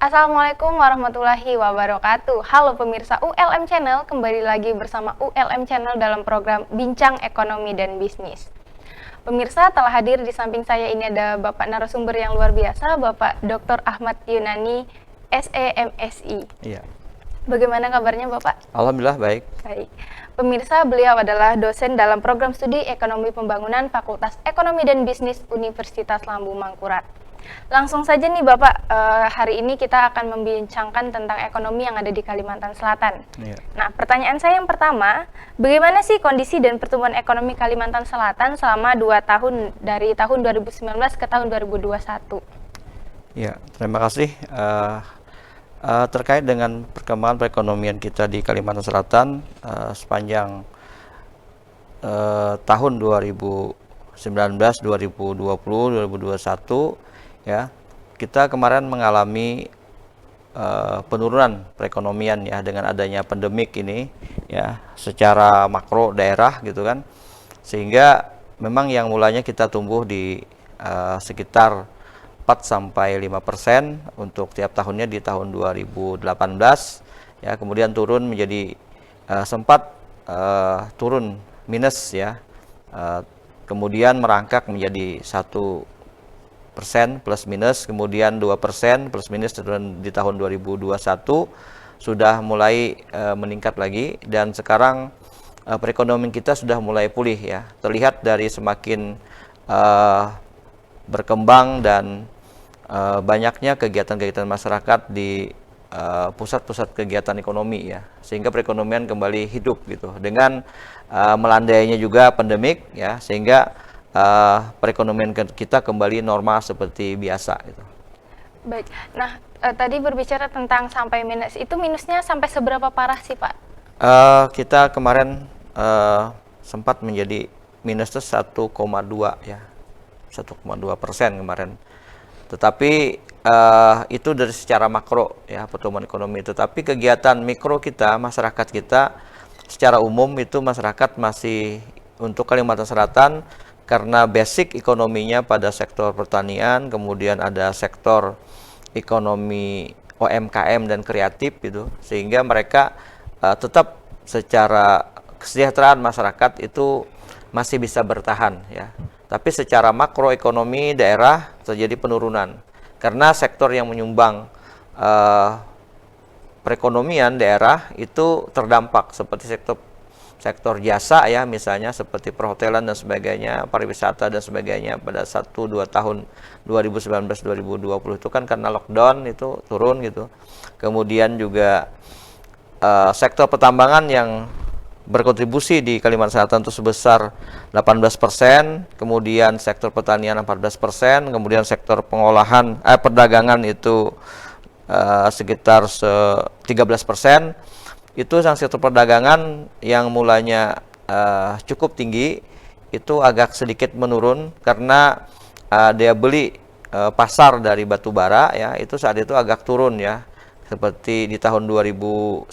Assalamualaikum warahmatullahi wabarakatuh. Halo pemirsa ULM Channel, kembali lagi bersama ULM Channel dalam program Bincang Ekonomi dan Bisnis. Pemirsa, telah hadir di samping saya ini ada Bapak narasumber yang luar biasa, Bapak Dr. Ahmad Yunani, SEMSI. Iya. Bagaimana kabarnya Bapak? Alhamdulillah baik. Baik. Pemirsa, beliau adalah dosen dalam program studi Ekonomi Pembangunan Fakultas Ekonomi dan Bisnis Universitas Lambung Mangkurat. Langsung saja nih Bapak, hari ini kita akan membincangkan tentang ekonomi yang ada di Kalimantan Selatan. Iya. Nah, pertanyaan saya yang pertama, bagaimana sih kondisi dan pertumbuhan ekonomi Kalimantan Selatan selama 2 tahun, dari tahun 2019 ke tahun 2021? Ya, terima kasih. Terkait dengan perkembangan perekonomian kita di Kalimantan Selatan sepanjang tahun 2019, 2020, 2021, ya, kita kemarin mengalami penurunan perekonomian ya dengan adanya pandemik ini ya secara makro daerah gitu kan, sehingga memang yang mulanya kita tumbuh di sekitar 4-5% untuk tiap tahunnya di tahun 2018 ya, kemudian turun menjadi sempat turun minus ya, kemudian merangkak menjadi 1% plus minus, kemudian 2% plus minus di tahun 2021 sudah mulai meningkat lagi, dan sekarang perekonomian kita sudah mulai pulih ya, terlihat dari semakin berkembang dan banyaknya kegiatan-kegiatan masyarakat di pusat-pusat kegiatan ekonomi ya, sehingga perekonomian kembali hidup gitu dengan melandainya juga pandemik ya, sehingga perekonomian kita kembali normal seperti biasa gitu. Baik, nah tadi berbicara tentang sampai minus, itu minusnya sampai seberapa parah sih Pak? Kita kemarin sempat menjadi minus 1,2 ya, 1,2% kemarin. Tetapi itu dari secara makro ya pertumbuhan ekonomi. Tetapi kegiatan mikro kita, masyarakat kita secara umum itu masyarakat masih untuk Kalimantan Selatan, karena basic ekonominya pada sektor pertanian, kemudian ada sektor ekonomi UMKM dan kreatif gitu, sehingga mereka tetap secara kesejahteraan masyarakat itu masih bisa bertahan ya. Tapi secara makroekonomi daerah terjadi penurunan karena sektor yang menyumbang perekonomian daerah itu terdampak, seperti sektor jasa ya, misalnya seperti perhotelan dan sebagainya, pariwisata dan sebagainya pada 1-2 tahun 2019-2020 itu kan karena lockdown itu turun gitu. Kemudian juga sektor pertambangan yang berkontribusi di Kalimantan Selatan itu sebesar 18%, kemudian sektor pertanian 14%, kemudian sektor pengolahan perdagangan itu sekitar 13%. Itu yang sektor perdagangan yang mulanya cukup tinggi itu agak sedikit menurun karena daya beli pasar dari batu bara ya, itu saat itu agak turun ya. Seperti di tahun 2019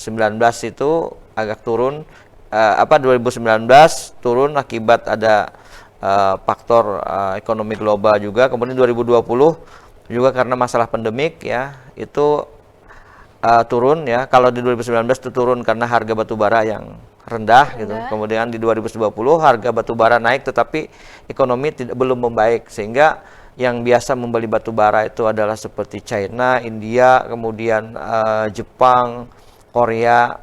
itu agak turun, 2019 turun akibat ada faktor ekonomi global juga. Kemudian 2020 juga karena masalah pandemik ya, itu turun ya. Kalau di 2019 itu turun karena harga batu bara yang rendah gitu. Kemudian di 2020 harga batu bara naik, tetapi ekonomi belum membaik, sehingga yang biasa membeli batu bara itu adalah seperti China, India, kemudian Jepang, Korea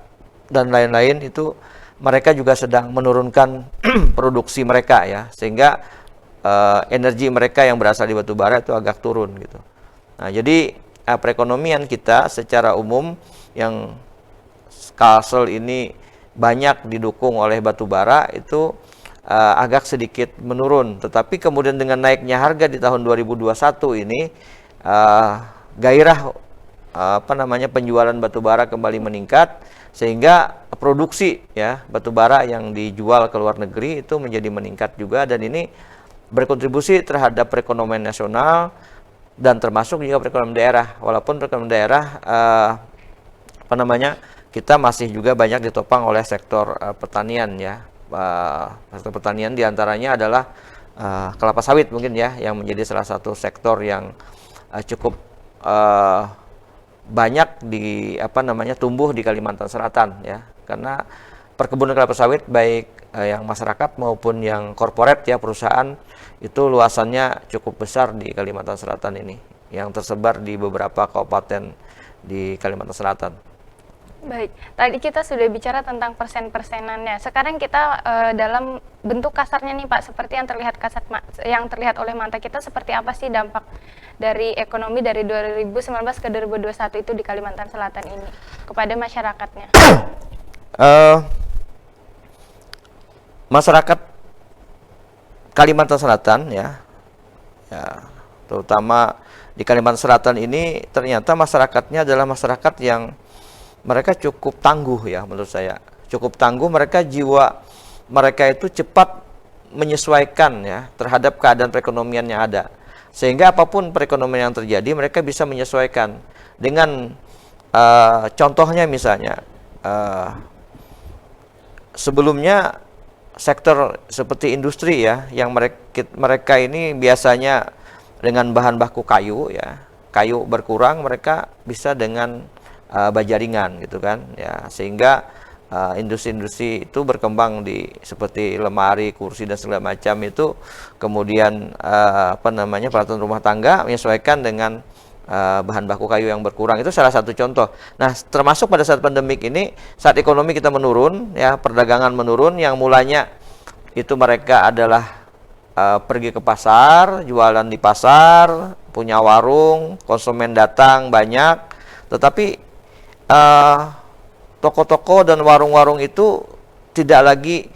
dan lain-lain, itu mereka juga sedang menurunkan produksi mereka ya, sehingga energi mereka yang berasal di batu bara itu agak turun gitu. Nah, jadi perekonomian kita secara umum yang Kalsel ini banyak didukung oleh batu bara itu agak sedikit menurun. Tetapi kemudian dengan naiknya harga di tahun 2021 ini gairah penjualan batu bara kembali meningkat, sehingga produksi ya batu bara yang dijual ke luar negeri itu menjadi meningkat juga, dan ini berkontribusi terhadap perekonomian nasional dan termasuk juga perekonomian daerah. Walaupun perekonomian daerah kita masih juga banyak ditopang oleh sektor pertanian ya. Sektor pertanian diantaranya adalah kelapa sawit mungkin ya, yang menjadi salah satu sektor yang cukup banyak tumbuh di Kalimantan Selatan ya, karena perkebunan kelapa sawit baik yang masyarakat maupun yang korporat ya, perusahaan, itu luasannya cukup besar di Kalimantan Selatan ini, yang tersebar di beberapa kabupaten di Kalimantan Selatan. Baik, tadi kita sudah bicara tentang persen-persenannya. Sekarang kita dalam bentuk kasarnya nih Pak, seperti yang terlihat oleh mata kita, seperti apa sih dampak dari ekonomi dari 2019 ke 2021 itu di Kalimantan Selatan ini kepada masyarakatnya? Masyarakat Kalimantan Selatan ya, terutama di Kalimantan Selatan ini ternyata masyarakatnya adalah masyarakat yang mereka cukup tangguh ya, menurut saya cukup tangguh. Mereka, jiwa mereka itu cepat menyesuaikan ya terhadap keadaan perekonomian yang ada, sehingga apapun perekonomian yang terjadi mereka bisa menyesuaikan dengan contohnya misalnya sebelumnya sektor seperti industri ya, yang mereka ini biasanya dengan bahan baku kayu ya, kayu berkurang, mereka bisa dengan baja ringan gitu kan ya, sehingga industri-industri itu berkembang di seperti lemari, kursi dan segala macam itu. Kemudian peralatan rumah tangga menyesuaikan dengan bahan baku kayu yang berkurang, itu salah satu contoh. Nah, termasuk pada saat pandemik ini, saat ekonomi kita menurun ya, perdagangan menurun, yang mulanya itu mereka adalah pergi ke pasar, jualan di pasar, punya warung, konsumen datang banyak, tetapi toko-toko dan warung-warung itu tidak lagi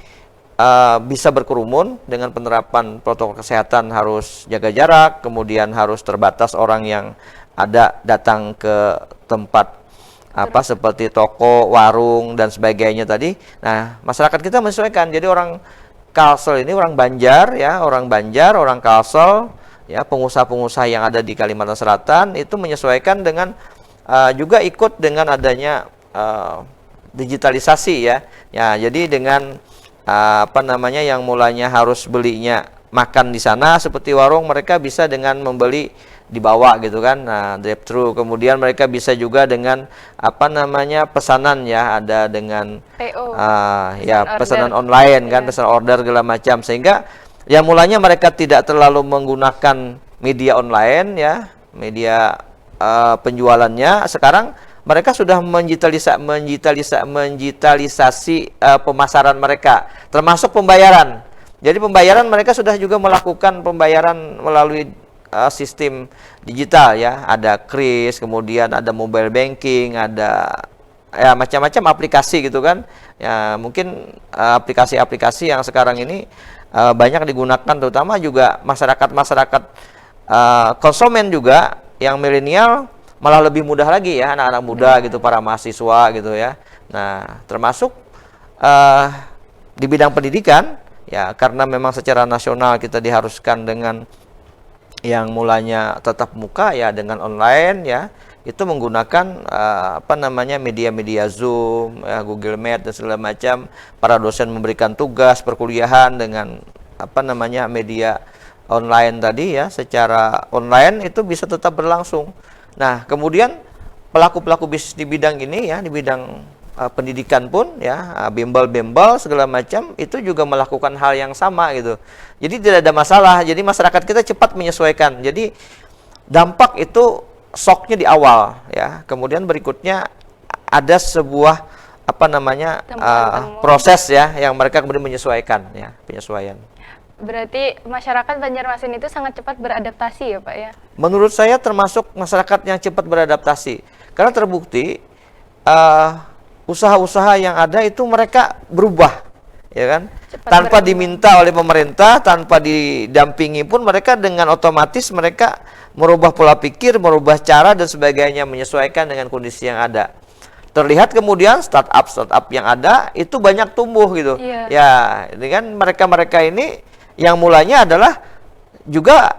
bisa berkerumun dengan penerapan protokol kesehatan, harus jaga jarak, kemudian harus terbatas orang yang datang ke tempat seperti toko, warung dan sebagainya tadi. Nah, masyarakat kita menyesuaikan. Jadi orang Kalsel ini, orang Banjar ya, orang Kalsel ya, pengusaha-pengusaha yang ada di Kalimantan Selatan itu menyesuaikan dengan juga ikut dengan adanya digitalisasi ya. Ya, jadi dengan yang mulanya harus belinya makan di sana seperti warung, mereka bisa dengan membeli dibawa gitu kan. Nah, drive-thru. Kemudian mereka bisa juga dengan pesanan ya, ada dengan PO, pesanan online kan, pesan order segala macam, sehingga yang mulanya mereka tidak terlalu menggunakan media online ya, media penjualannya. Sekarang mereka sudah mendigitalisasi pemasaran mereka, termasuk pembayaran. Jadi pembayaran mereka sudah juga melakukan pembayaran melalui sistem digital ya, ada kris, kemudian ada mobile banking, ada ya macam-macam aplikasi gitu kan. Ya, mungkin aplikasi-aplikasi yang sekarang ini banyak digunakan, terutama juga masyarakat konsumen juga yang milenial, malah lebih mudah lagi ya, anak-anak muda gitu, para mahasiswa gitu ya. Nah, termasuk di bidang pendidikan ya, karena memang secara nasional kita diharuskan dengan yang mulanya tatap muka ya, dengan online ya, itu menggunakan media-media Zoom ya, Google Meet dan segala macam. Para dosen memberikan tugas perkuliahan dengan media online tadi ya, secara online itu bisa tetap berlangsung. Nah, kemudian pelaku-pelaku bisnis di bidang ini ya, di bidang pendidikan pun ya, bimbel-bimbel segala macam itu juga melakukan hal yang sama gitu. Jadi tidak ada masalah. Jadi masyarakat kita cepat menyesuaikan. Jadi dampak itu shocknya di awal ya. Kemudian berikutnya ada sebuah proses ya, yang mereka kemudian menyesuaikan ya, penyesuaian. Berarti masyarakat Banjarmasin itu sangat cepat beradaptasi ya Pak ya? Menurut saya termasuk masyarakat yang cepat beradaptasi. Karena terbukti usaha-usaha yang ada itu mereka berubah, ya kan? Tanpa diminta oleh pemerintah, tanpa didampingi pun, mereka dengan otomatis mereka merubah pola pikir, merubah cara dan sebagainya, menyesuaikan dengan kondisi yang ada. Terlihat kemudian startup yang ada itu banyak tumbuh gitu. Yeah. Ya, dengan mereka ini yang mulanya adalah juga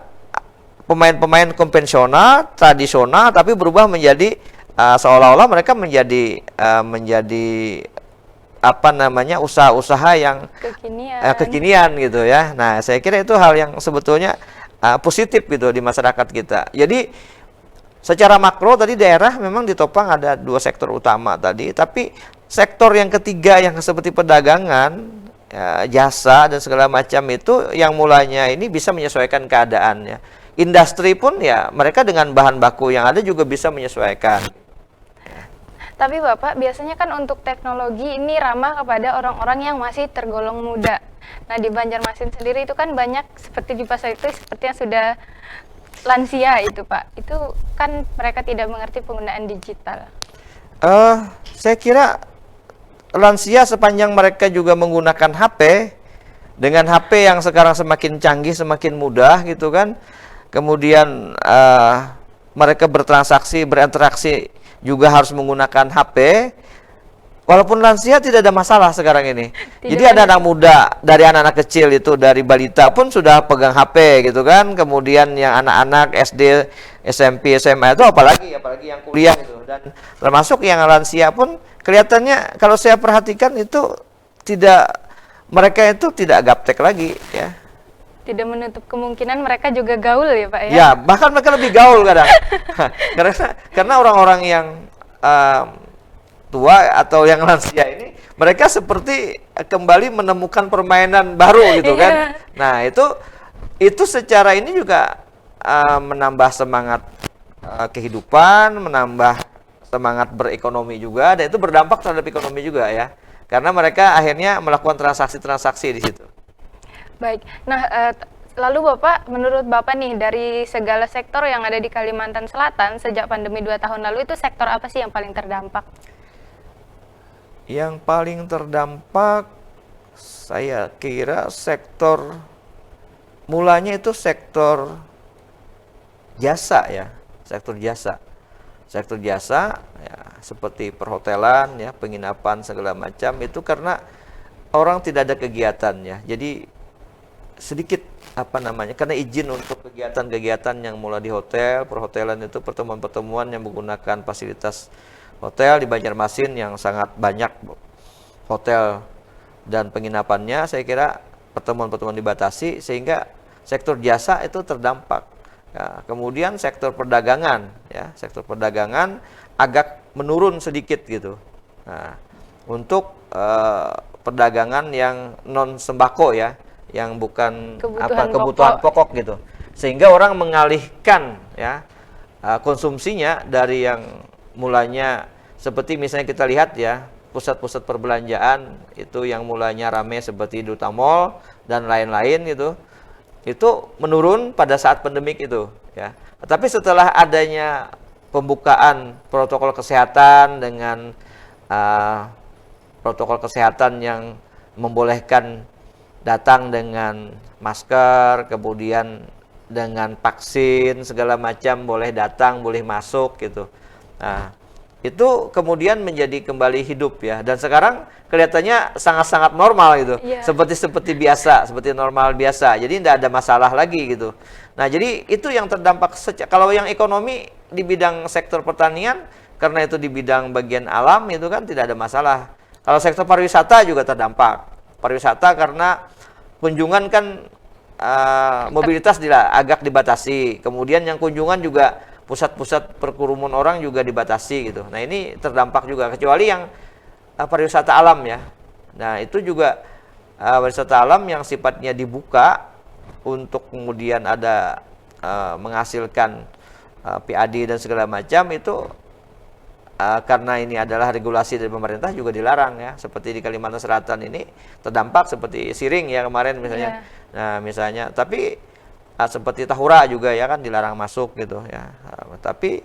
pemain-pemain konvensional, tradisional, tapi berubah menjadi seolah-olah mereka menjadi usaha-usaha yang kekinian gitu ya. Nah, saya kira itu hal yang sebetulnya positif gitu di masyarakat kita. Jadi secara makro tadi daerah memang ditopang ada 2 sektor utama tadi, tapi sektor yang ketiga yang seperti perdagangan, ya, jasa dan segala macam itu yang mulanya ini bisa menyesuaikan keadaannya. Industri pun ya mereka dengan bahan baku yang ada juga bisa menyesuaikan. Tapi Bapak, biasanya kan untuk teknologi ini ramah kepada orang-orang yang masih tergolong muda. Nah, di Banjarmasin sendiri itu kan banyak seperti di pasar itu seperti yang sudah lansia itu Pak. Itu kan mereka tidak mengerti penggunaan digital. Saya kira lansia sepanjang mereka juga menggunakan HP, dengan HP yang sekarang semakin canggih, semakin mudah gitu kan. Kemudian mereka bertransaksi, berinteraksi juga harus menggunakan HP. Walaupun lansia tidak ada masalah sekarang ini. Jadi ada anak muda, dari anak-anak kecil itu, dari balita pun sudah pegang HP gitu kan. Kemudian yang anak-anak SD, SMP, SMA itu apalagi yang kuliah gitu. Dan termasuk yang lansia pun kelihatannya kalau saya perhatikan itu mereka itu tidak gaptek lagi ya. Tidak menutup kemungkinan mereka juga gaul ya Pak ya? Ya, bahkan mereka lebih gaul kadang. karena orang-orang yang tua atau yang lansia ini, mereka seperti kembali menemukan permainan baru gitu kan. Nah, itu secara ini juga menambah semangat kehidupan, menambah semangat berekonomi juga, dan itu berdampak terhadap ekonomi juga ya. Karena mereka akhirnya melakukan transaksi-transaksi di situ. Baik, nah lalu Bapak, menurut Bapak nih, dari segala sektor yang ada di Kalimantan Selatan sejak pandemi 2 tahun lalu, itu sektor apa sih yang paling terdampak? Yang paling terdampak, saya kira mulanya itu sektor jasa ya, sektor jasa. Sektor jasa, ya, seperti perhotelan, ya, penginapan, segala macam, itu karena orang tidak ada kegiatan ya, jadi sedikit karena izin untuk kegiatan-kegiatan yang mulai di hotel, perhotelan itu pertemuan-pertemuan yang menggunakan fasilitas hotel di Banjarmasin yang sangat banyak hotel dan penginapannya, saya kira pertemuan-pertemuan dibatasi sehingga sektor jasa itu terdampak. Ya, kemudian sektor perdagangan agak menurun sedikit gitu. Nah, untuk perdagangan yang non sembako ya, yang bukan kebutuhan pokok gitu, sehingga orang mengalihkan ya konsumsinya dari yang mulanya seperti misalnya kita lihat ya, pusat-pusat perbelanjaan itu yang mulanya ramai seperti Duta Mall dan lain-lain gitu, itu menurun pada saat pandemik itu ya. Tapi setelah adanya pembukaan protokol kesehatan dengan protokol kesehatan yang membolehkan datang dengan masker, kemudian dengan vaksin segala macam, boleh datang, boleh masuk gitu. Nah, itu kemudian menjadi kembali hidup ya, dan sekarang kelihatannya sangat-sangat normal gitu, seperti biasa, seperti normal biasa. Jadi tidak ada masalah lagi gitu. Nah, jadi itu yang terdampak. Kalau yang ekonomi di bidang sektor pertanian, karena itu di bidang bagian alam itu kan tidak ada masalah. Kalau sektor pariwisata juga terdampak. Pariwisata karena kunjungan kan mobilitas agak dibatasi. Kemudian yang kunjungan juga pusat-pusat perkerumun orang juga dibatasi gitu. Nah, ini terdampak juga, kecuali yang pariwisata alam ya. Nah, itu juga pariwisata alam yang sifatnya dibuka untuk kemudian ada menghasilkan PAD dan segala macam itu karena ini adalah regulasi dari pemerintah juga dilarang ya. Seperti di Kalimantan Selatan ini terdampak seperti Siring ya kemarin misalnya. Nah, misalnya, tapi seperti Tahura juga ya kan dilarang masuk gitu ya. Tapi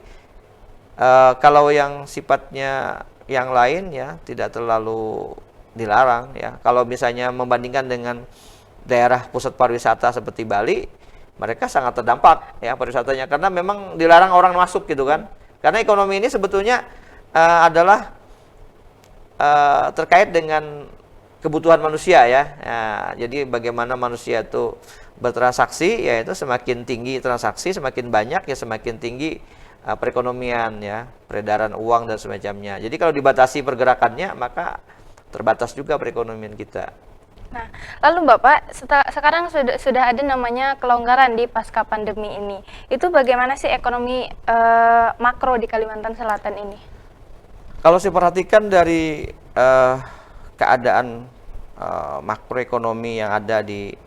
kalau yang sifatnya yang lain ya tidak terlalu dilarang ya. Kalau misalnya membandingkan dengan daerah pusat pariwisata seperti Bali, mereka sangat terdampak ya pariwisatanya, karena memang dilarang orang masuk gitu kan. Karena ekonomi ini sebetulnya adalah terkait dengan kebutuhan manusia ya. Jadi bagaimana manusia itu bertransaksi, yaitu semakin tinggi transaksi, semakin banyak ya semakin tinggi perekonomian ya, peredaran uang dan semacamnya. Jadi kalau dibatasi pergerakannya, maka terbatas juga perekonomian kita. Nah, lalu Bapak, sekarang sudah ada namanya kelonggaran di pasca pandemi ini. Itu bagaimana sih ekonomi makro di Kalimantan Selatan ini? Kalau saya perhatikan dari keadaan makroekonomi yang ada di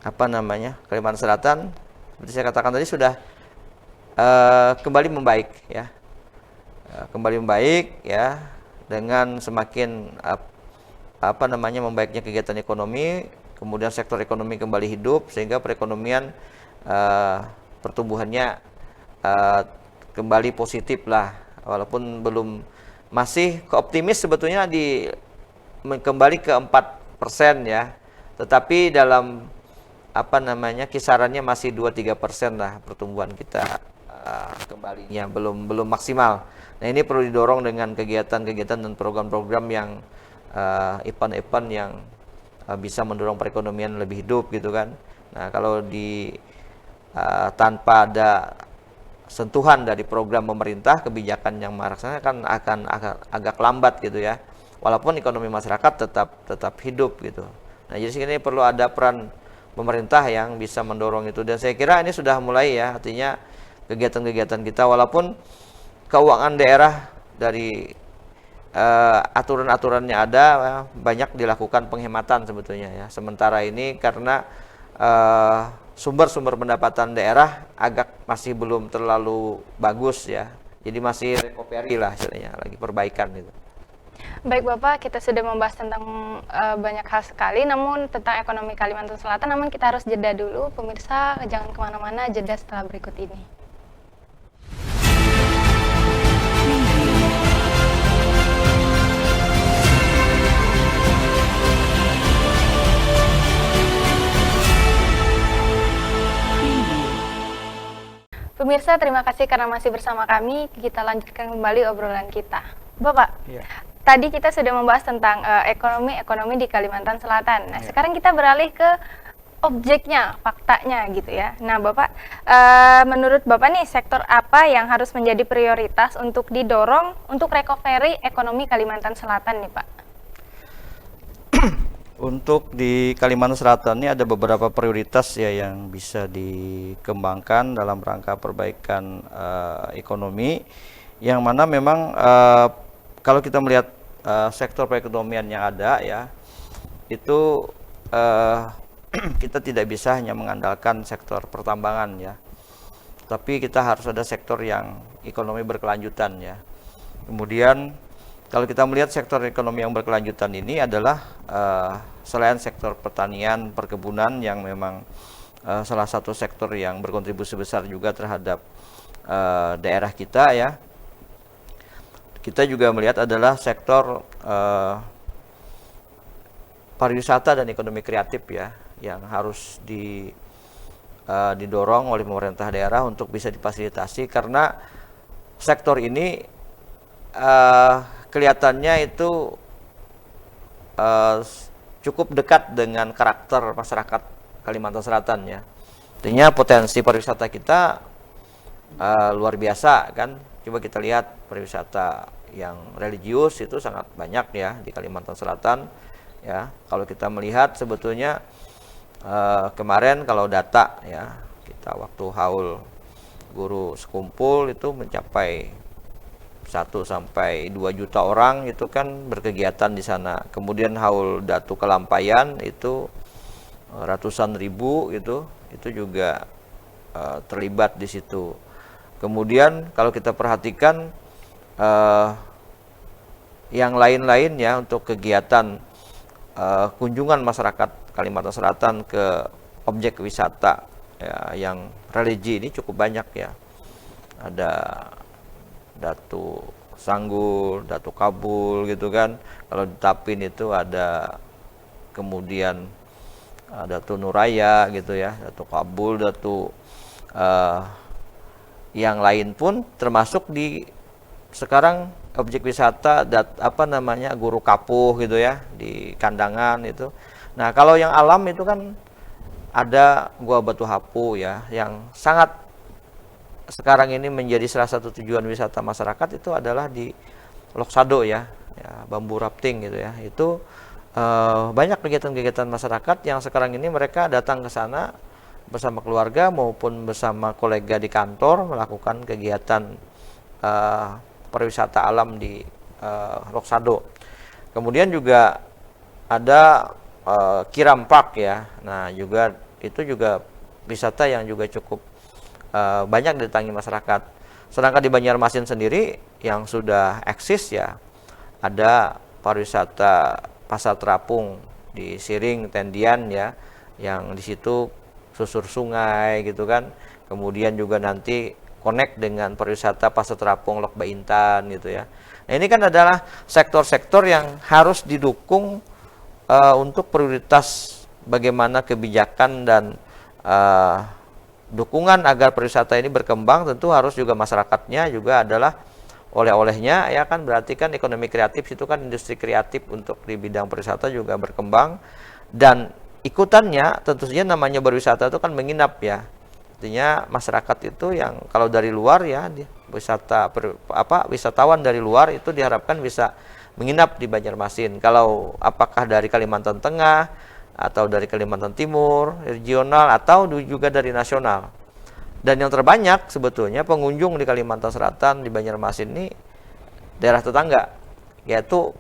Kalimantan Selatan, seperti saya katakan tadi sudah kembali membaik ya. Kembali membaik ya dengan semakin membaiknya kegiatan ekonomi, kemudian sektor ekonomi kembali hidup sehingga perekonomian pertumbuhannya kembali positif lah, walaupun belum, masih optimis sebetulnya kembali ke 4% ya, tetapi dalam kisarannya masih 2-3% lah pertumbuhan kita kembalinya, belum maksimal. Nah, ini perlu didorong dengan kegiatan-kegiatan dan program-program yang event-event yang bisa mendorong perekonomian lebih hidup gitu kan. Nah, kalau tanpa ada sentuhan dari program pemerintah, kebijakan yang melaksanakan akan agak lambat gitu ya. Walaupun ekonomi masyarakat tetap hidup gitu. Nah, jadi ini perlu ada peran pemerintah yang bisa mendorong itu, dan saya kira ini sudah mulai ya, artinya kegiatan-kegiatan kita, walaupun keuangan daerah dari aturan-aturannya ada, banyak dilakukan penghematan sebetulnya ya. Sementara ini karena sumber-sumber pendapatan daerah masih belum terlalu bagus ya. Jadi masih recovery lah istilahnya, lagi perbaikan gitu. Baik Bapak, kita sudah membahas tentang banyak hal sekali, namun tentang ekonomi Kalimantan Selatan, namun kita harus jeda dulu. Pemirsa, jangan kemana-mana, jeda setelah berikut ini. Pemirsa, terima kasih karena masih bersama kami. Kita lanjutkan kembali obrolan kita. Bapak, ya. Tadi kita sudah membahas tentang ekonomi di Kalimantan Selatan. Nah, ya. Sekarang kita beralih ke objeknya, faktanya gitu ya. Nah, Bapak, menurut Bapak nih, sektor apa yang harus menjadi prioritas untuk didorong untuk recovery ekonomi Kalimantan Selatan nih, Pak? Untuk di Kalimantan Selatan ini ada beberapa prioritas ya yang bisa dikembangkan dalam rangka perbaikan ekonomi, yang mana memang kalau kita melihat sektor perekonomian yang ada ya, itu kita tidak bisa hanya mengandalkan sektor pertambangan ya, tapi kita harus ada sektor yang ekonomi berkelanjutan ya. Kemudian kalau kita melihat sektor ekonomi yang berkelanjutan ini adalah selain sektor pertanian, perkebunan yang memang salah satu sektor yang berkontribusi besar juga terhadap daerah kita ya. Kita juga melihat adalah sektor pariwisata dan ekonomi kreatif ya, yang harus didorong oleh pemerintah daerah untuk bisa difasilitasi, karena sektor ini kelihatannya itu cukup dekat dengan karakter masyarakat Kalimantan Selatan ya. Artinya potensi pariwisata kita luar biasa kan. Coba kita lihat pariwisata yang religius itu sangat banyak ya di Kalimantan Selatan ya. Kalau kita melihat sebetulnya kemarin kalau data ya, kita waktu haul guru sekumpul itu mencapai 1-2 juta orang itu kan berkegiatan di sana. Kemudian haul Datu Kelampayan itu ratusan ribu itu juga terlibat di situ. Kemudian kalau kita perhatikan yang lain-lain ya, untuk kegiatan kunjungan masyarakat Kalimantan Selatan ke objek wisata ya, yang religi ini cukup banyak ya. Ada Datu Sanggul, Datu Kabul gitu kan. Kalau di Tapin itu ada, kemudian Datu Nuraya gitu ya, Datu Kabul, Datu yang lain pun termasuk di sekarang objek wisata Guru Kapuh gitu ya, di Kandangan itu. Nah, kalau yang alam itu kan ada Gua Batu Hapu ya, yang sangat sekarang ini menjadi salah satu tujuan wisata masyarakat, itu adalah di Loksado ya, bambu rafting gitu ya. Itu banyak kegiatan-kegiatan masyarakat yang sekarang ini mereka datang ke sana bersama keluarga maupun bersama kolega di kantor melakukan kegiatan pariwisata alam di Loksado. Kemudian juga ada Kiram Park ya. Nah, juga itu juga wisata yang juga cukup banyak didatangi masyarakat. Sedangkan di Banjarmasin sendiri yang sudah eksis ya, ada pariwisata Pasar Terapung di Siring, Tendian ya, yang di situ susur sungai gitu kan. Kemudian juga nanti connect dengan pariwisata Pasar Terapung Lok Baintan gitu ya. Nah, ini kan adalah sektor-sektor yang harus didukung untuk prioritas bagaimana kebijakan dan dukungan agar pariwisata ini berkembang. Tentu harus juga masyarakatnya juga adalah oleh-olehnya ya kan, berarti kan ekonomi kreatif itu kan industri kreatif untuk di bidang pariwisata juga berkembang, dan ikutannya tentu saja namanya berwisata itu kan menginap ya. Artinya masyarakat itu yang kalau dari luar ya wisatawan dari luar itu diharapkan bisa menginap di Banjarmasin. Kalau apakah dari Kalimantan Tengah atau dari Kalimantan Timur, regional atau juga dari nasional. Dan yang terbanyak sebetulnya pengunjung di Kalimantan Selatan di Banjarmasin ini daerah tetangga, yaitu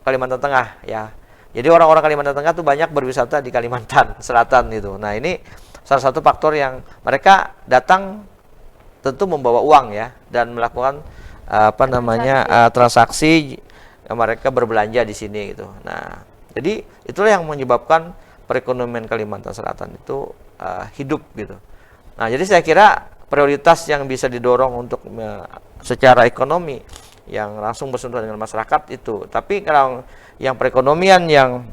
Kalimantan Tengah ya. Jadi orang-orang Kalimantan Tengah tuh banyak berwisata di Kalimantan Selatan itu. Nah, ini salah satu faktor yang mereka datang tentu membawa uang ya dan melakukan transaksi mereka berbelanja di sini gitu. Nah, jadi itulah yang menyebabkan perekonomian Kalimantan Selatan itu hidup gitu. Nah, jadi saya kira prioritas yang bisa didorong untuk secara ekonomi yang langsung bersentuhan dengan masyarakat itu. Tapi kalau yang perekonomian yang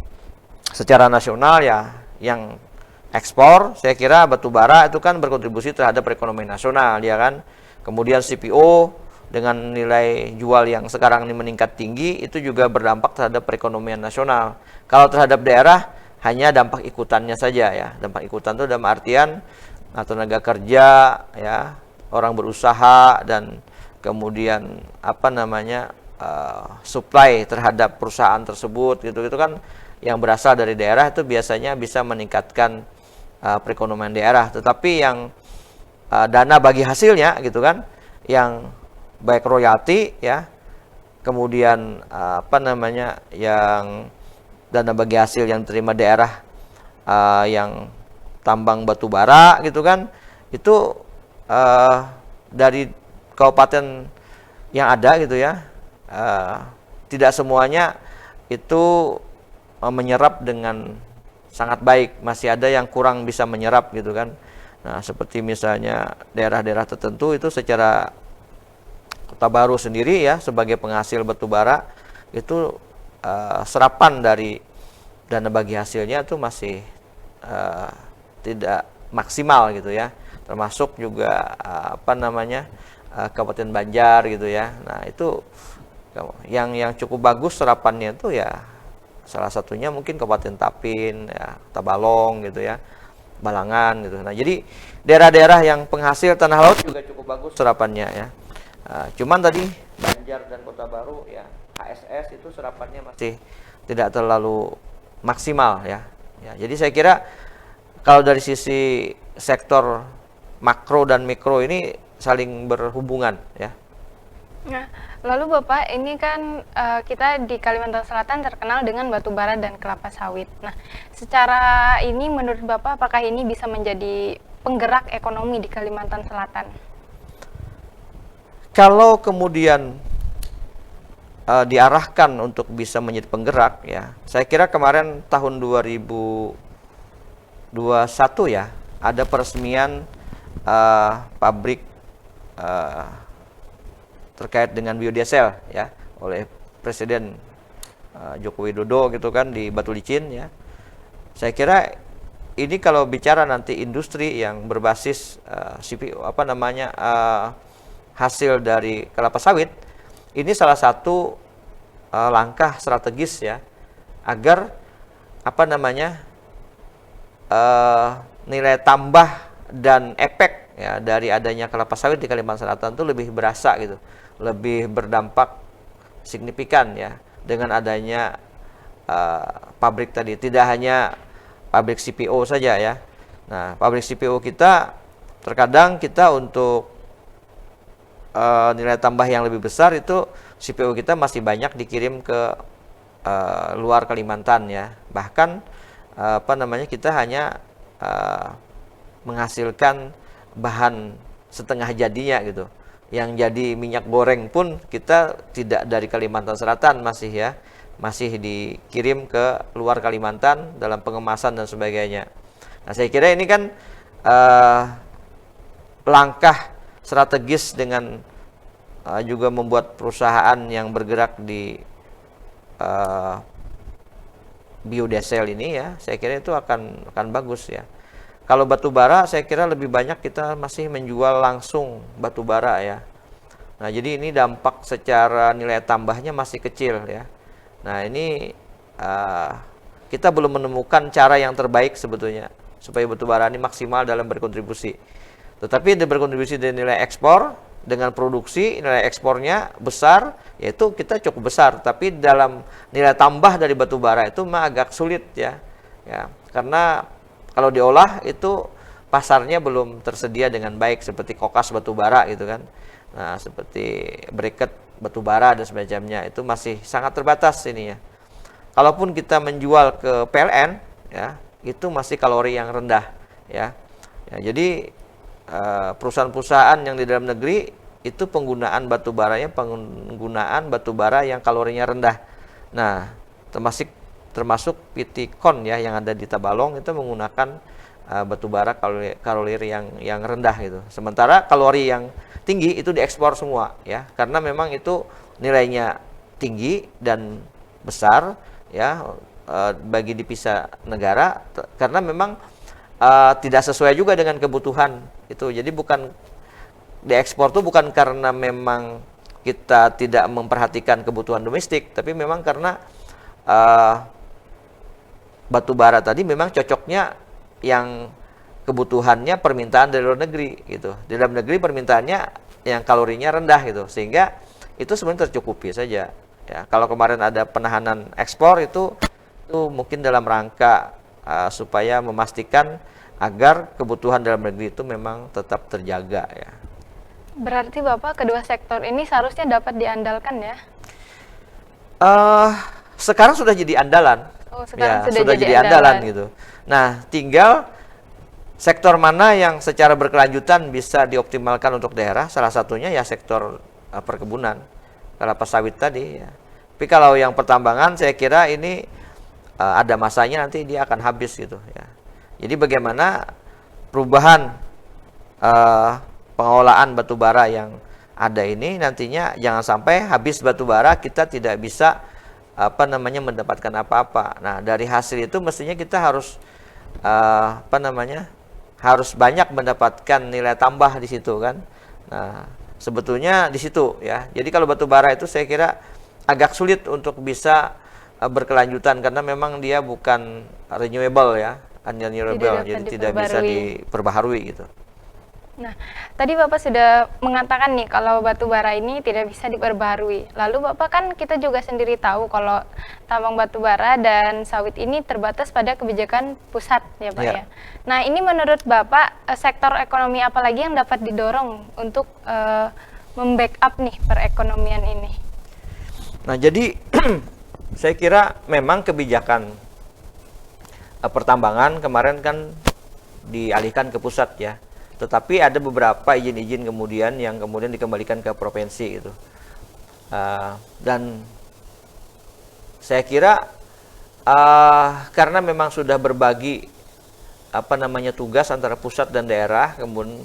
secara nasional ya, yang ekspor, saya kira batu bara itu kan berkontribusi terhadap perekonomian nasional ya kan. Kemudian CPO dengan nilai jual yang sekarang ini meningkat tinggi itu juga berdampak terhadap perekonomian nasional. Kalau terhadap daerah hanya dampak ikutannya saja ya. Dampak ikutan itu dalam artian tenaga kerja ya, orang berusaha, dan kemudian supply terhadap perusahaan tersebut gitu kan, yang berasal dari daerah itu biasanya bisa meningkatkan perekonomian daerah. Tetapi yang dana bagi hasilnya gitu kan, yang baik royalti ya, kemudian yang dana bagi hasil yang diterima daerah yang tambang batu bara gitu kan, itu dari kabupaten yang ada gitu ya, tidak semuanya itu menyerap dengan sangat baik, masih ada yang kurang bisa menyerap gitu kan. Nah, seperti misalnya daerah-daerah tertentu itu secara Kota Baru sendiri ya, sebagai penghasil batu bara itu serapan dari dana bagi hasilnya itu masih tidak maksimal gitu ya, termasuk juga Kabupaten Banjar gitu ya. Nah, itu yang cukup bagus serapannya itu ya, salah satunya mungkin Kabupaten Tapin ya, Tabalong gitu ya, Balangan gitu. Nah, jadi daerah-daerah yang penghasil tanah laut juga cukup bagus serapannya ya. Cuman tadi Banjar dan Kota Baru ya, HSS itu serapannya masih tidak terlalu maksimal ya. Jadi saya kira kalau dari sisi sektor makro dan mikro ini saling berhubungan ya. Nah, lalu Bapak, ini kan kita di Kalimantan Selatan terkenal dengan batu bara dan kelapa sawit. Nah, secara ini menurut Bapak apakah ini bisa menjadi penggerak ekonomi di Kalimantan Selatan? Kalau kemudian diarahkan untuk bisa menjadi penggerak ya, saya kira kemarin tahun 2021 ya, ada peresmian pabrik terkait dengan biodiesel ya oleh Presiden Joko Widodo gitu kan di Batu Licin ya. Saya kira ini kalau bicara nanti industri yang berbasis hasil dari kelapa sawit, ini salah satu langkah strategis ya, agar nilai tambah dan efek ya dari adanya kelapa sawit di Kalimantan Selatan itu lebih berasa gitu, lebih berdampak signifikan ya, dengan adanya pabrik tadi, tidak hanya pabrik CPO saja ya. Nah, pabrik CPO kita terkadang kita untuk nilai tambah yang lebih besar itu CPO kita masih banyak dikirim ke luar Kalimantan ya. Bahkan kita hanya menghasilkan bahan setengah jadinya gitu. Yang jadi minyak goreng pun kita tidak dari Kalimantan Selatan masih ya. Masih dikirim ke luar Kalimantan dalam pengemasan dan sebagainya. Nah, saya kira ini kan langkah strategis dengan juga membuat perusahaan yang bergerak di biodiesel ini ya, saya kira itu akan bagus ya. Kalau batu bara saya kira lebih banyak kita masih menjual langsung batu bara ya. Nah, jadi ini dampak secara nilai tambahnya masih kecil ya. Nah, ini kita belum menemukan cara yang terbaik sebetulnya supaya batu bara ini maksimal dalam berkontribusi. Tetapi dia berkontribusi dari nilai ekspor, dengan produksi nilai ekspornya besar, yaitu kita cukup besar. Tapi dalam nilai tambah dari batu bara itu mah agak sulit ya. Karena kalau diolah itu pasarnya belum tersedia dengan baik seperti kokas batu bara gitu kan. Nah, seperti briket batu bara dan semacamnya itu masih sangat terbatas ini ya. Kalaupun kita menjual ke PLN ya, itu masih kalori yang rendah ya. Jadi perusahaan-perusahaan yang di dalam negeri itu penggunaan batu baranya penggunaan batu bara yang kalorinya rendah. Nah, termasuk PT-Kon ya yang ada di Tabalong itu menggunakan batu bara kalori yang rendah gitu. Sementara kalori yang tinggi itu diekspor semua ya, karena memang itu nilainya tinggi dan besar ya bagi dipisah negara karena memang tidak sesuai juga dengan kebutuhan itu. Jadi bukan diekspor itu bukan karena memang kita tidak memperhatikan kebutuhan domestik, tapi memang karena batu bara tadi memang cocoknya yang kebutuhannya permintaan dari luar negeri gitu. Di dalam negeri permintaannya yang kalorinya rendah gitu, sehingga itu sebenarnya tercukupi saja. Ya, kalau kemarin ada penahanan ekspor itu mungkin dalam rangka supaya memastikan agar kebutuhan dalam negeri itu memang tetap terjaga ya. Berarti Bapak kedua sektor ini seharusnya dapat diandalkan ya? Sekarang sudah jadi andalan. Oh, sekarang ya, sudah jadi andalan gitu. Nah, tinggal sektor mana yang secara berkelanjutan bisa dioptimalkan untuk daerah. Salah satunya ya sektor perkebunan, kelapa sawit tadi ya. Tapi kalau yang pertambangan saya kira ini ada masanya nanti dia akan habis gitu ya. Jadi bagaimana perubahan pengelolaan batu bara yang ada ini nantinya jangan sampai habis batu bara kita tidak bisa mendapatkan apa-apa. Nah, dari hasil itu mestinya kita harus harus banyak mendapatkan nilai tambah di situ kan. Nah, sebetulnya di situ ya. Jadi kalau batu bara itu saya kira agak sulit untuk bisa berkelanjutan karena memang dia bukan renewable ya, unrenewable, jadi tidak bisa diperbaharui gitu. Nah, tadi Bapak sudah mengatakan nih kalau batu bara ini tidak bisa diperbaharui. Lalu Bapak kan kita juga sendiri tahu kalau tambang batu bara dan sawit ini terbatas pada kebijakan pusat ya Pak ya. Nah, ini menurut Bapak sektor ekonomi apa lagi yang dapat didorong untuk membackup nih perekonomian ini? Nah, jadi saya kira memang kebijakan pertambangan kemarin kan dialihkan ke pusat ya. Tetapi ada beberapa izin-izin kemudian yang kemudian dikembalikan ke provinsi itu. Dan saya kira karena memang sudah berbagi tugas antara pusat dan daerah, kemudian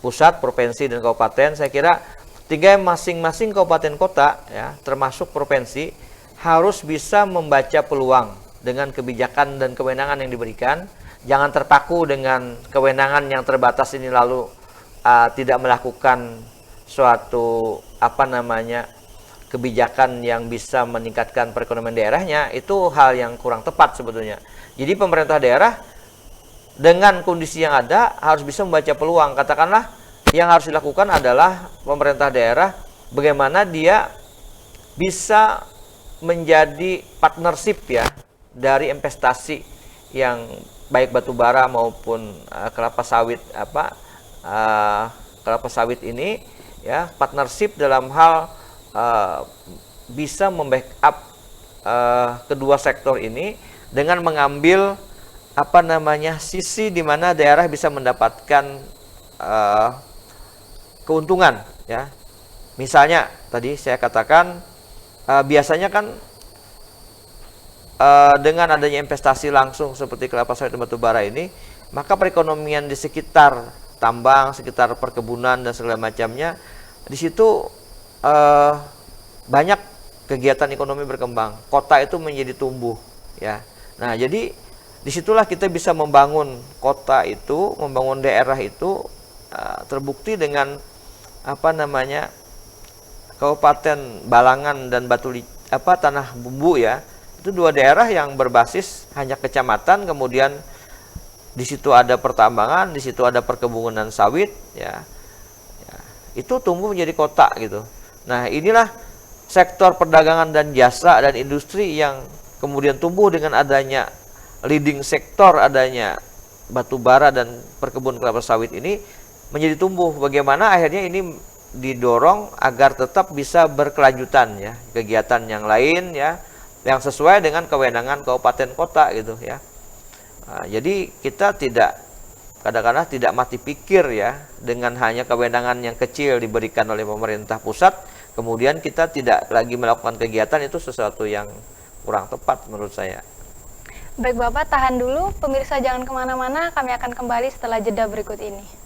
pusat, provinsi dan kabupaten, saya kira masing-masing kabupaten kota ya, termasuk provinsi harus bisa membaca peluang dengan kebijakan dan kewenangan yang diberikan. Jangan terpaku dengan kewenangan yang terbatas ini lalu tidak melakukan suatu kebijakan yang bisa meningkatkan perekonomian daerahnya. Itu hal yang kurang tepat sebetulnya. Jadi pemerintah daerah dengan kondisi yang ada harus bisa membaca peluang. Katakanlah yang harus dilakukan adalah pemerintah daerah bagaimana dia bisa menjadi partnership ya dari investasi yang baik batu bara maupun kelapa sawit kelapa sawit ini ya, partnership dalam hal bisa membackup kedua sektor ini dengan mengambil sisi di mana daerah bisa mendapatkan keuntungan ya. Misalnya tadi saya katakan biasanya kan dengan adanya investasi langsung seperti kelapa sawit dan batu bara ini, maka perekonomian di sekitar tambang, sekitar perkebunan dan segala macamnya, di situ banyak kegiatan ekonomi berkembang. Kota itu menjadi tumbuh ya. Nah, jadi disitulah kita bisa membangun kota itu, membangun daerah itu, terbukti dengan Kabupaten Balangan dan Tanah Bumbu ya. Itu dua daerah yang berbasis hanya kecamatan, kemudian di situ ada pertambangan, di situ ada perkebunan sawit ya. Itu tumbuh menjadi kota gitu. Nah, inilah sektor perdagangan dan jasa dan industri yang kemudian tumbuh dengan adanya leading sektor, adanya batu bara dan perkebunan kelapa sawit ini menjadi tumbuh. Bagaimana akhirnya ini didorong agar tetap bisa berkelanjutan ya, kegiatan yang lain ya, yang sesuai dengan kewenangan kabupaten kota gitu ya. Nah, jadi kita kadang-kadang tidak mati pikir ya dengan hanya kewenangan yang kecil diberikan oleh pemerintah pusat, kemudian kita tidak lagi melakukan kegiatan, itu sesuatu yang kurang tepat menurut saya. Baik Bapak, tahan dulu. Pemirsa jangan kemana-mana, kami akan kembali setelah jeda berikut ini.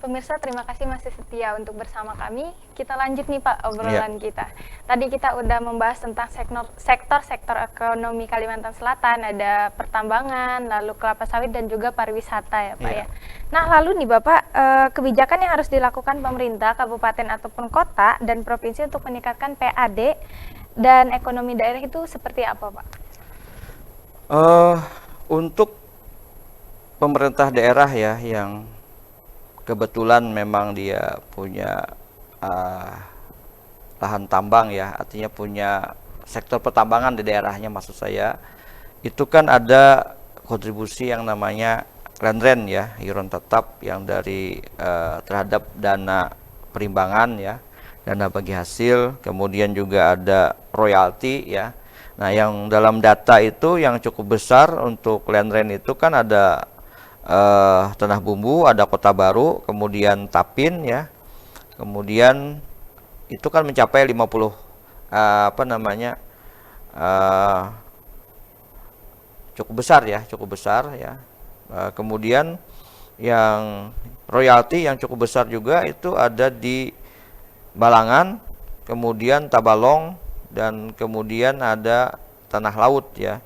Pemirsa, terima kasih masih setia untuk bersama kami. Kita lanjut nih Pak obrolan kita. Tadi kita udah membahas tentang sektor ekonomi Kalimantan Selatan, ada pertambangan, lalu kelapa sawit dan juga pariwisata ya Pak ya. Nah, lalu nih Bapak, kebijakan yang harus dilakukan pemerintah, kabupaten ataupun kota dan provinsi untuk meningkatkan PAD dan ekonomi daerah itu seperti apa Pak? Untuk pemerintah daerah ya yang kebetulan memang dia punya lahan tambang ya, artinya punya sektor pertambangan di daerahnya, maksud saya itu kan ada kontribusi yang namanya land rent ya, iuran tetap yang dari terhadap dana perimbangan ya, dana bagi hasil, kemudian juga ada royalti ya. Nah, yang dalam data itu yang cukup besar untuk land rent itu kan ada Tanah Bumbu, ada Kota Baru, kemudian Tapin ya, kemudian itu kan mencapai 50 cukup besar ya. Kemudian yang royalti yang cukup besar juga itu ada di Balangan, kemudian Tabalong, dan kemudian ada Tanah Laut ya.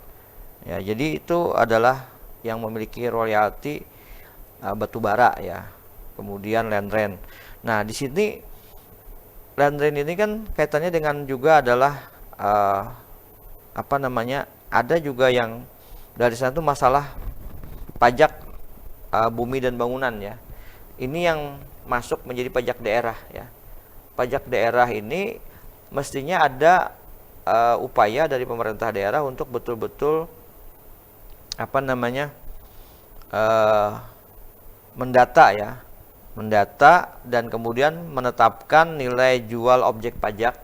Ya, jadi itu adalah yang memiliki royalti batu bara ya, kemudian land rent. Nah, di sini land rent ini kan kaitannya dengan juga adalah ada juga yang dari sana itu masalah pajak bumi dan bangunan ya. Ini yang masuk menjadi pajak daerah ya. Pajak daerah ini mestinya ada upaya dari pemerintah daerah untuk betul-betul mendata dan kemudian menetapkan nilai jual objek pajak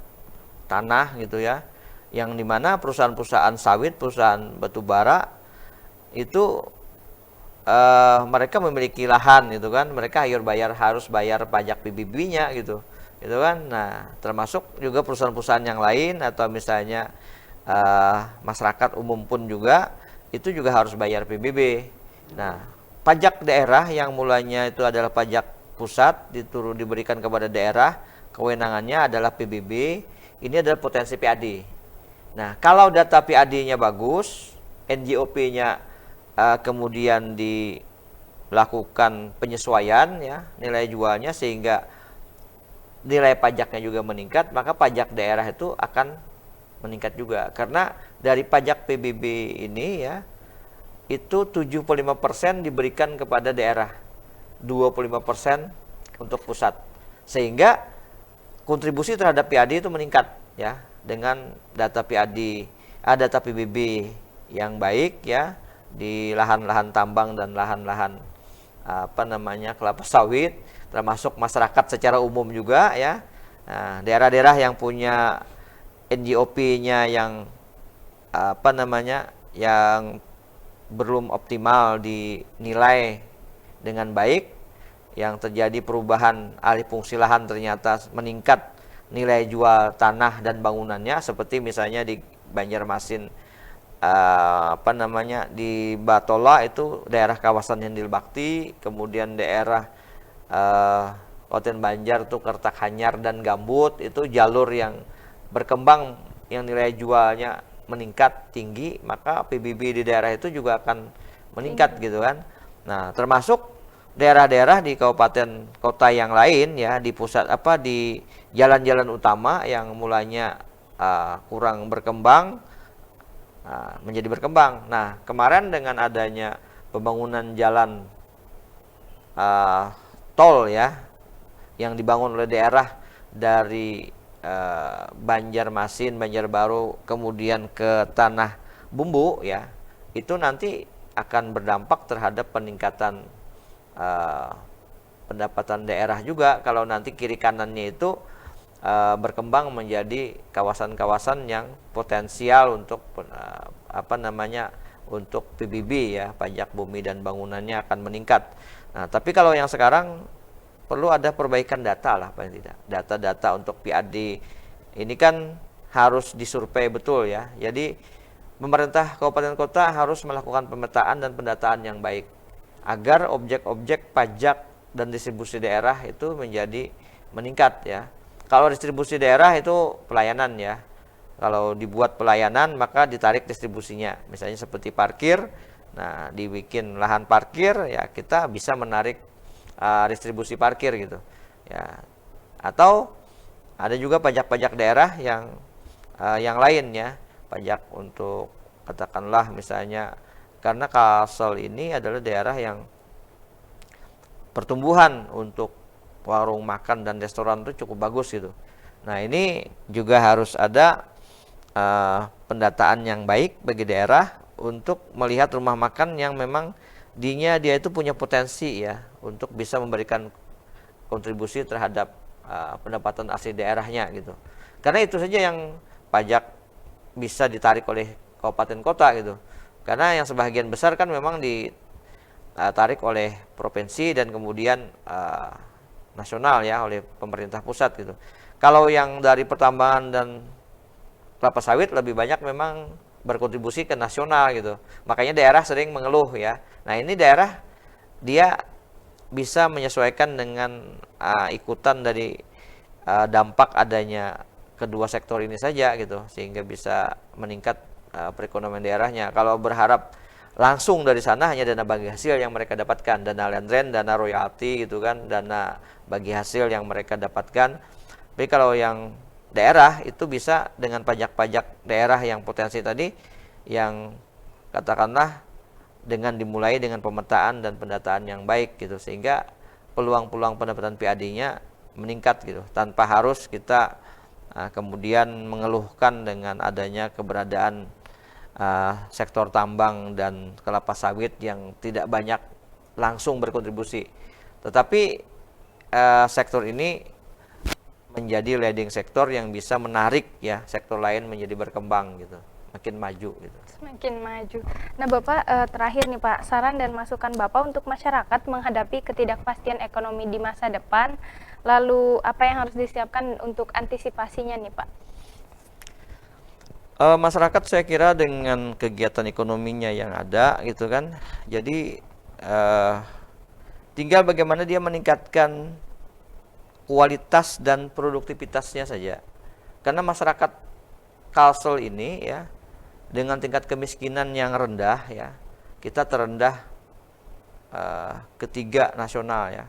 tanah gitu ya, yang dimana perusahaan-perusahaan sawit, perusahaan batu bara itu mereka memiliki lahan gitu kan, mereka harus bayar pajak PBB-nya gitu kan. Nah, termasuk juga perusahaan-perusahaan yang lain atau misalnya masyarakat umum pun juga itu juga harus bayar PBB. Nah, pajak daerah yang mulanya itu adalah pajak pusat diberikan kepada daerah, kewenangannya adalah PBB, ini adalah potensi PAD. Nah, kalau data PAD-nya bagus, NJOP-nya kemudian dilakukan penyesuaian ya, nilai jualnya sehingga nilai pajaknya juga meningkat, maka pajak daerah itu akan meningkat juga. Karena dari pajak PBB ini ya, itu 75% diberikan kepada daerah, 25% untuk pusat. Sehingga kontribusi terhadap PAD itu meningkat ya dengan data PAD, data PBB yang baik ya di lahan-lahan tambang dan lahan-lahan kelapa sawit, termasuk masyarakat secara umum juga ya. Nah, daerah-daerah yang punya NGOP-nya yang yang belum optimal dinilai dengan baik, yang terjadi perubahan alih fungsi lahan ternyata meningkat nilai jual tanah dan bangunannya, seperti misalnya di Banjarmasin di Batola itu daerah kawasan Hendil Bakti, kemudian daerah Kabupaten Banjar tuh Kertakhanyar dan Gambut, itu jalur yang berkembang yang nilai jualnya meningkat tinggi, maka PBB di daerah itu juga akan meningkat gitu kan. Nah, termasuk daerah-daerah di kabupaten kota yang lain ya, di pusat di jalan-jalan utama yang mulanya kurang berkembang menjadi berkembang. Nah, kemarin dengan adanya pembangunan jalan tol ya yang dibangun oleh daerah dari Banjarmasin, Banjarbaru kemudian ke Tanah Bumbu ya, itu nanti akan berdampak terhadap peningkatan pendapatan daerah juga kalau nanti kiri kanannya itu berkembang menjadi kawasan-kawasan yang potensial untuk untuk PBB ya, pajak bumi dan bangunannya akan meningkat. Nah, tapi kalau yang sekarang perlu ada perbaikan data lah paling tidak. Data-data untuk PAD ini kan harus disurvei betul ya. Jadi pemerintah kabupaten kota harus melakukan pemetaan dan pendataan yang baik agar objek-objek pajak dan distribusi daerah itu menjadi meningkat ya. Kalau distribusi daerah itu pelayanan ya. Kalau dibuat pelayanan maka ditarik distribusinya. Misalnya seperti parkir, nah dibikin lahan parkir ya, kita bisa menarik distribusi parkir gitu. Ya. Atau ada juga pajak-pajak daerah yang lain ya. Pajak untuk katakanlah misalnya, karena Kalsel ini adalah daerah yang pertumbuhan untuk warung makan dan restoran itu cukup bagus gitu. Nah, ini juga harus ada pendataan yang baik bagi daerah untuk melihat rumah makan yang memang dia itu punya potensi ya untuk bisa memberikan kontribusi terhadap pendapatan asli daerahnya gitu. Karena itu saja yang pajak bisa ditarik oleh kabupaten kota gitu. Karena yang sebagian besar kan memang ditarik oleh provinsi dan kemudian nasional ya oleh pemerintah pusat gitu. Kalau yang dari pertambangan dan kelapa sawit lebih banyak memang berkontribusi ke nasional gitu. Makanya daerah sering mengeluh ya. Nah, ini daerah dia bisa menyesuaikan dengan ikutan dari dampak adanya kedua sektor ini saja gitu, sehingga bisa meningkat perekonomian daerahnya. Kalau berharap langsung dari sana hanya dana bagi hasil yang mereka dapatkan, dana land rent, dana royalti gitu kan, dana bagi hasil yang mereka dapatkan. Tapi kalau yang daerah itu bisa dengan pajak-pajak daerah yang potensi tadi, yang katakanlah dengan dimulai dengan pemetaan dan pendataan yang baik gitu, sehingga peluang-peluang pendapatan PAD-nya meningkat gitu, tanpa harus kita kemudian mengeluhkan dengan adanya keberadaan sektor tambang dan kelapa sawit yang tidak banyak langsung berkontribusi. Tetapi sektor ini menjadi leading sektor yang bisa menarik ya sektor lain menjadi berkembang gitu, makin maju gitu. Semakin maju. Nah, Bapak terakhir nih Pak, saran dan masukan Bapak untuk masyarakat menghadapi ketidakpastian ekonomi di masa depan, lalu apa yang harus disiapkan untuk antisipasinya nih Pak? Masyarakat saya kira dengan kegiatan ekonominya yang ada gitu kan, jadi tinggal bagaimana dia meningkatkan kualitas dan produktivitasnya saja. Karena masyarakat Kalsel ini ya dengan tingkat kemiskinan yang rendah ya, kita terendah ketiga nasional ya.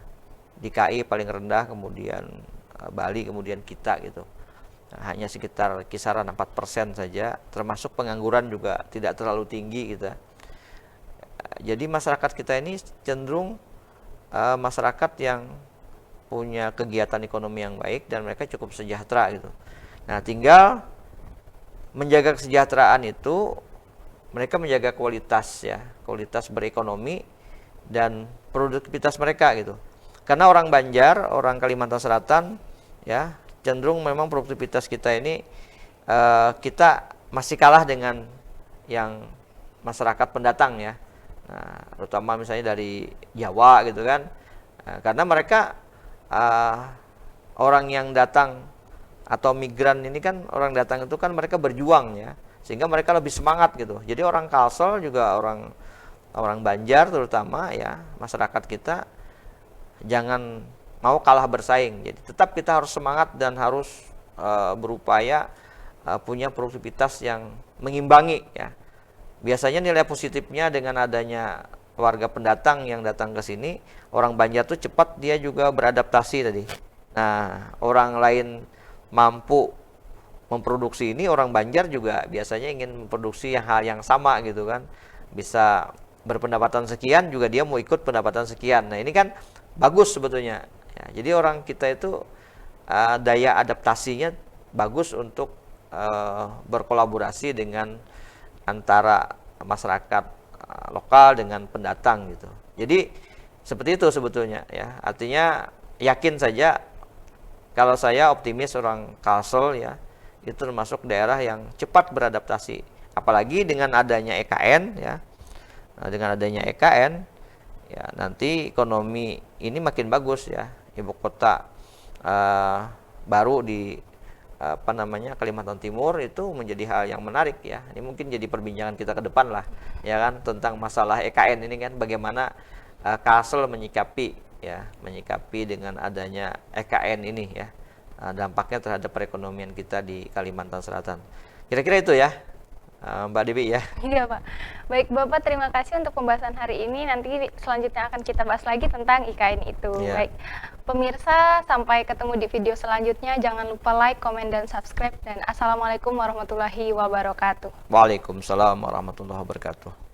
DKI paling rendah, kemudian Bali, kemudian kita gitu. Hanya sekitar kisaran 4% saja, termasuk pengangguran juga tidak terlalu tinggi gitu. Jadi masyarakat kita ini cenderung masyarakat yang punya kegiatan ekonomi yang baik dan mereka cukup sejahtera gitu. Nah, tinggal menjaga kesejahteraan itu mereka menjaga kualitas ya, kualitas berekonomi dan produktivitas mereka gitu. Karena orang Banjar, orang Kalimantan Selatan ya, cenderung memang produktivitas kita ini kita masih kalah dengan yang masyarakat pendatang ya. Nah, terutama misalnya dari Jawa gitu kan. Nah, karena mereka orang yang datang atau migran ini kan, orang datang itu kan mereka berjuang ya, sehingga mereka lebih semangat gitu. Jadi orang Kalsel juga orang Banjar terutama ya, masyarakat kita jangan mau kalah bersaing. Jadi tetap kita harus semangat dan harus berupaya punya produktivitas yang mengimbangi ya. Biasanya nilai positifnya dengan adanya warga pendatang yang datang ke sini, orang Banjar tuh cepat dia juga beradaptasi tadi. Nah, orang lain mampu memproduksi ini, orang Banjar juga biasanya ingin memproduksi hal yang sama gitu kan. Bisa berpendapatan sekian juga dia mau ikut pendapatan sekian. Nah, ini kan bagus sebetulnya. Ya, jadi orang kita itu daya adaptasinya bagus untuk berkolaborasi dengan antara masyarakat lokal dengan pendatang gitu. Jadi seperti itu sebetulnya ya. Artinya yakin saja, kalau saya optimis orang Kalsel ya, itu termasuk daerah yang cepat beradaptasi. Apalagi dengan adanya EKN ya. Nah, dengan adanya EKN ya, nanti ekonomi ini makin bagus ya. Ibu kota baru di Kalimantan Timur itu menjadi hal yang menarik ya. Ini mungkin jadi perbincangan kita ke depan lah ya kan, tentang masalah EKN ini kan, bagaimana Kalsel menyikapi dengan adanya EKN ini ya, dampaknya terhadap perekonomian kita di Kalimantan Selatan. Kira-kira itu ya, Mbak Dewi ya. Iya Pak. Baik Bapak, terima kasih untuk pembahasan hari ini. Nanti selanjutnya akan kita bahas lagi tentang IKN itu. Iya. Baik, pemirsa, sampai ketemu di video selanjutnya. Jangan lupa like, komen, dan subscribe. Dan Assalamualaikum warahmatullahi wabarakatuh. Waalaikumsalam warahmatullahi wabarakatuh.